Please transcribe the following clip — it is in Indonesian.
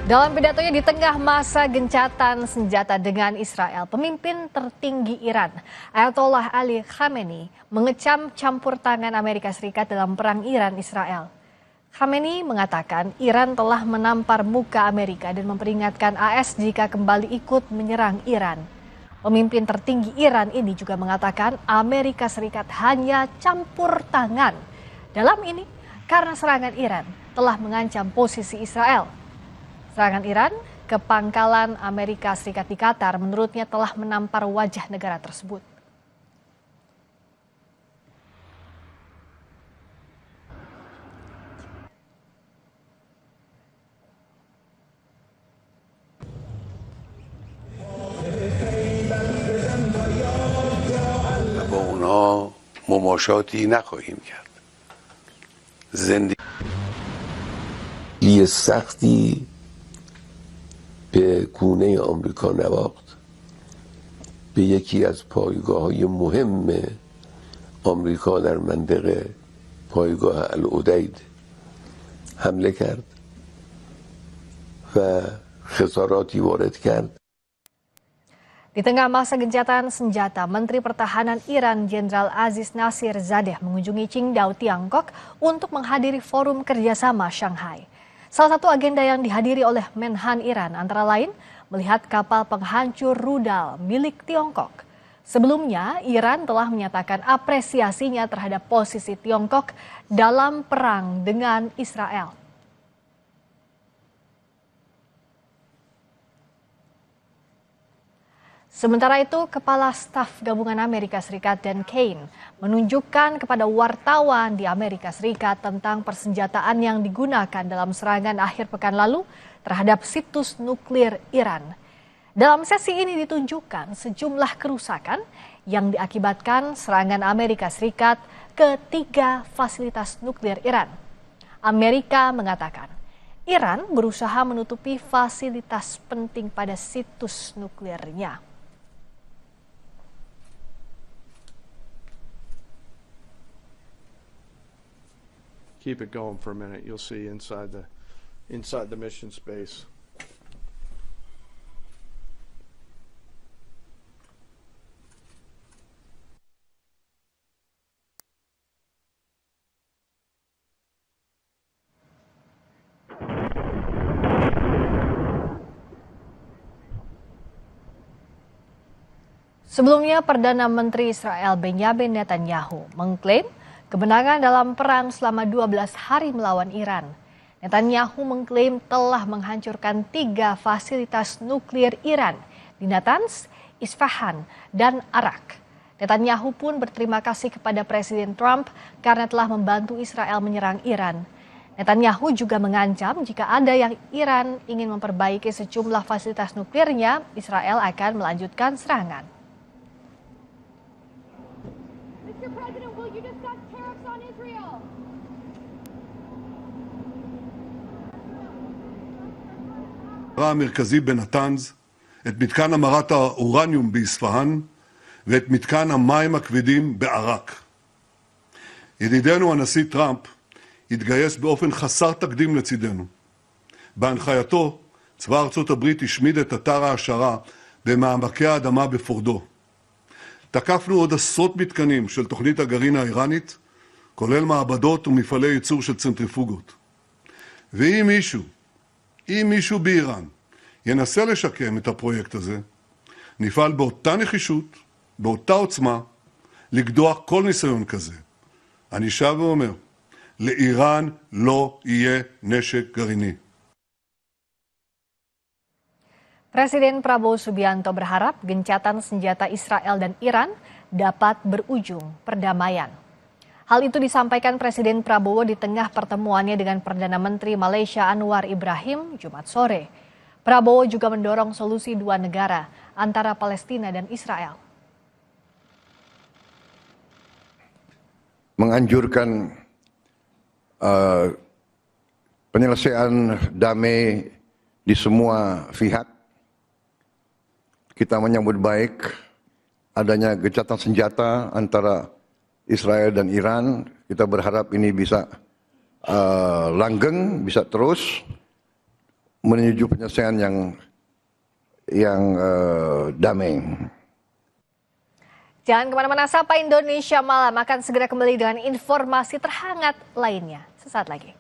Dalam pidatonya di tengah masa gencatan senjata dengan Israel, pemimpin tertinggi Iran, Ayatollah Ali Khamenei, mengecam campur tangan Amerika Serikat dalam perang Iran-Israel. Khamenei mengatakan Iran telah menampar muka Amerika dan memperingatkan AS jika kembali ikut menyerang Iran. Pemimpin tertinggi Iran ini juga mengatakan Amerika Serikat hanya campur tangan dalam ini karena serangan Iran telah mengancam posisi Israel. Serangan Iran ke pangkalan Amerika Serikat di Qatar menurutnya telah menampar wajah negara tersebut. با اونا مماشاتی نخواهیم کرد. زندگی سختی به گونه آمریکا نواخت، به یکی از پایگاه‌های مهم آمریکا در منطقه، پایگاه العدید حمله کرد و خساراتی وارد کرد. Di tengah masa gencatan senjata, Menteri Pertahanan Iran Jenderal Aziz Nasir Zadeh mengunjungi Qingdao, Tiongkok untuk menghadiri forum kerjasama Shanghai. Salah satu agenda yang dihadiri oleh Menhan Iran antara lain melihat kapal penghancur rudal milik Tiongkok. Sebelumnya, Iran telah menyatakan apresiasinya terhadap posisi Tiongkok dalam perang dengan Israel. Sementara itu, Kepala Staf Gabungan Amerika Serikat Dan Kane menunjukkan kepada wartawan di Amerika Serikat tentang persenjataan yang digunakan dalam serangan akhir pekan lalu terhadap situs nuklir Iran. Dalam sesi ini ditunjukkan sejumlah kerusakan yang diakibatkan serangan Amerika Serikat ke 3 fasilitas nuklir Iran. Amerika mengatakan Iran berusaha menutupi fasilitas penting pada situs nuklirnya. Keep it going for a minute. You'll see inside the mission space. Sebelumnya, Perdana Menteri Israel Benjamin Netanyahu mengklaim kemenangan dalam perang selama 12 hari melawan Iran. Netanyahu mengklaim telah menghancurkan 3 fasilitas nuklir Iran di Natanz, Isfahan, dan Arak. Netanyahu pun berterima kasih kepada Presiden Trump karena telah membantu Israel menyerang Iran. Netanyahu juga mengancam jika ada yang Iran ingin memperbaiki sejumlah fasilitas nuklirnya, Israel akan melanjutkan serangan. Mr. President, will you discuss tariffs on Israel? המרכזי בנתנז, את מתקן המרת האורניום באספהאן ואת מתקן המים הכבדים בעראק. ידידנו הנשיא טראמפ התגייס באופן חסר תקדים לצידנו. בהנחייתו, צבא ארצות הברית השמיד את אתר ההעשרה במעמקי האדמה בפורדו. תקפנו עוד עשרות מתקנים של תוכנית הגרעין האיראנית, כולל מעבדות ומפעלי ייצור של צנטריפוגות. ואם מישהו באיראן ינסה לשקם את הפרויקט הזה, נפעל באותה נחישות, באותה עוצמה, לגדוע כל ניסיון כזה. אני שב ואומר, לאיראן לא יהיה נשק גרעיני. Presiden Prabowo Subianto berharap gencatan senjata Israel dan Iran dapat berujung perdamaian. Hal itu disampaikan Presiden Prabowo di tengah pertemuannya dengan Perdana Menteri Malaysia Anwar Ibrahim Jumat sore. Prabowo juga mendorong solusi 2 negara antara Palestina dan Israel. Menganjurkan penyelesaian damai di semua pihak. Kita menyambut baik adanya gencatan senjata antara Israel dan Iran. Kita berharap ini bisa langgeng, bisa terus. menuju penyelesaian yang damai. Jangan kemana-mana, Sapa Indonesia Malam akan segera kembali dengan informasi terhangat lainnya sesaat lagi.